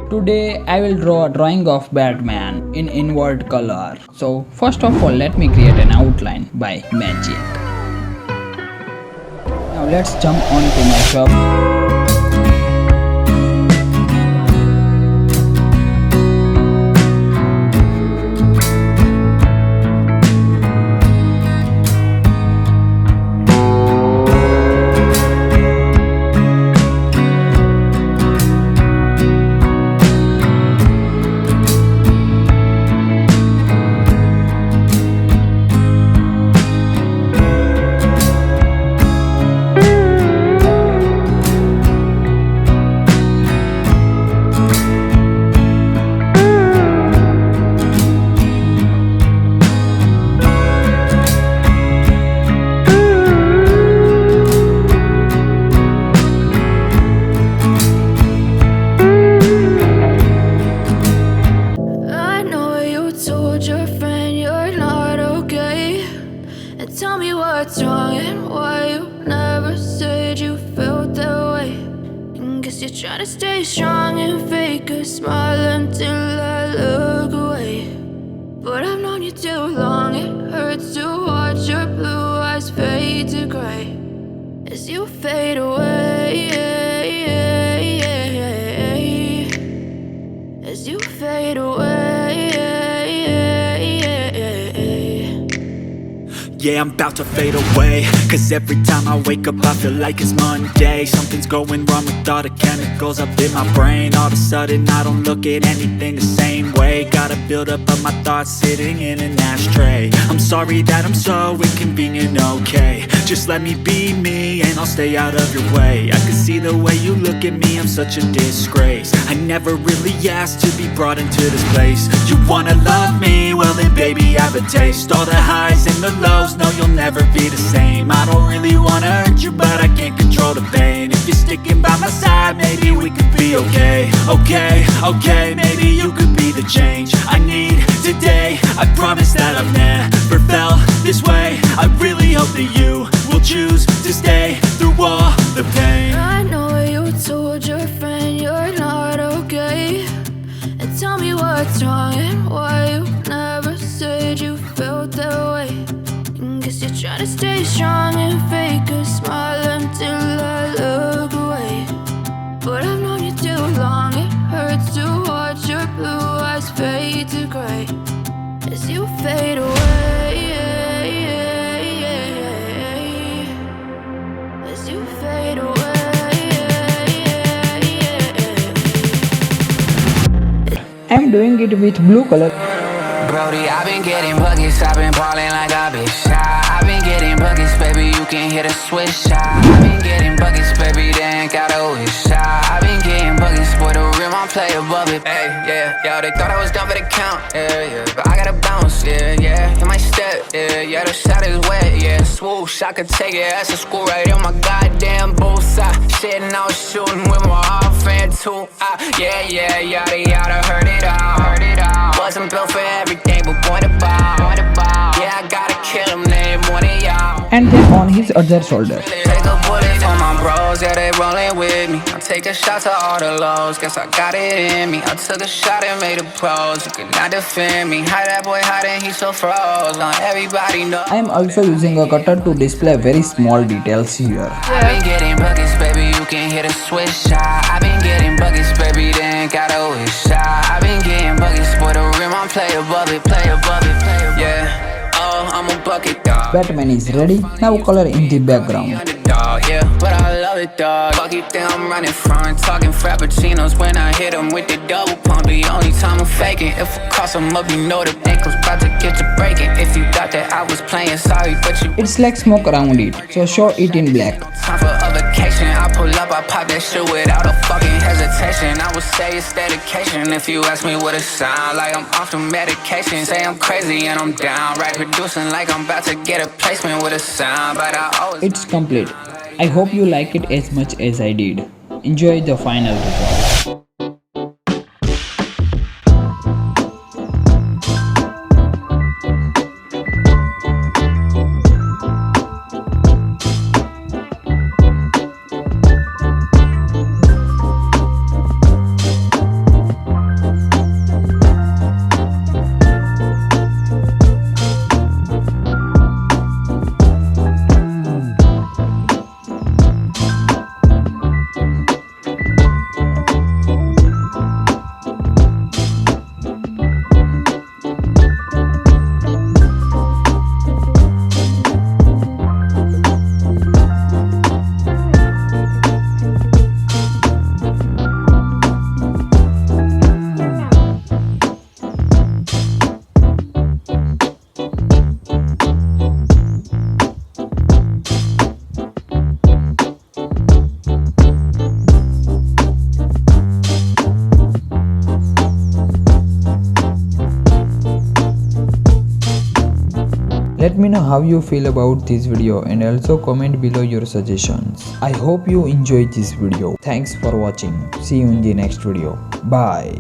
Today I will draw a drawing of Batman in invert color. So first of all let me create an outline by magic. Now let's jump on to my shop. I know you told your friend you're not okay. And tell me what's wrong and why you never said you felt that way. And guess you're trying to stay strong and fake a smile until I look away. But I've known you too long, it hurts to watch your blue eyes fade to gray as you fade away. As you fade away. Yeah, I'm about to fade away. Cause every time I wake up I feel like it's Monday. Something's going wrong with all the chemicals up in my brain. All of a sudden I don't look at anything the same way. Gotta build up of my thoughts sitting in an ashtray. I'm sorry that I'm so inconvenient, okay. Just let me be me and I'll stay out of your way. I can see the way you look at me, I'm such a disgrace. I never really asked to be brought into this place. You wanna love me? Well then baby I have a taste. All the highs and the lows, no you'll never be the same. I don't really wanna hurt you but I can't control the pain. If you're sticking by my side maybe we could be okay. Okay, maybe you could be the change I need today. I promise that I've never felt this way. I really hope that you will choose to stay through all the pain. I know you told your friend you're not okay. And tell me what's wrong and why you never said you felt that way. And guess you're trying to stay strong and fake a smile until I look away. But I've known you too long, it hurts to watch your blue eyes fade to gray as you fade away. As you fade away. I'm doing it with blue color. Brody, I've been getting buckets, I've been ballin' like I've been shy. I've been getting buckets, baby, you can hear the switch shot. I've been getting buckets, baby, they ain't gotta wish shot. I've been getting buckets, for the rim, I play above it. Hey, yeah, yo, they thought I was done for the count, yeah, but I gotta bounce, yeah, in my step, yeah, the shot is wet, yeah, swoosh, I could take it as a school right in my goddamn both side. Shit, and I was shooting with my half fan too, yeah, yada, heard it all, wasn't built for everything, but point about, yeah, I gotta kill him, name one of y'all. And then on his other shoulder. Take a bullet for my bros, yeah, they rollin' with me. I take a shot to all the lows, guess I got it in me. I took a shot and made a pros, you could not defend me. How that boy hot and he so froze, now everybody know. I am also using a cutter to display very small details here. I've been getting buckets, baby, you can hear the switch shot. I've been getting buckets, baby, they ain't gotta wish shot. I've been getting buckets, for the rim, I play above it, yeah. Oh, I'm a bucket dog. Batman is ready, now color in the background. Underdog, yeah, but I love it, dog. Bucket thing I'm running front, talking frappuccinos when I hit them with the double pump. The only time I'm faking, if I cross them up, you know the ankle's about to get you breaking. If you thought that I was playing, sorry, but you. It's like smoke around it, so show it in black. Time for a vacation, I pull up, I pop that shit without a fucking hesitation. I would say it's dedication if you ask me what it sound like. I'm off the medication, say I'm crazy and I'm down, right? Producing like I'm about to get a placement with a sound, but I always. It's complete. I hope you like it as much as I did. Enjoy the final result. Let me know how you feel about this video and also comment below your suggestions. I hope you enjoyed this video. Thanks for watching. See you in the next video. Bye.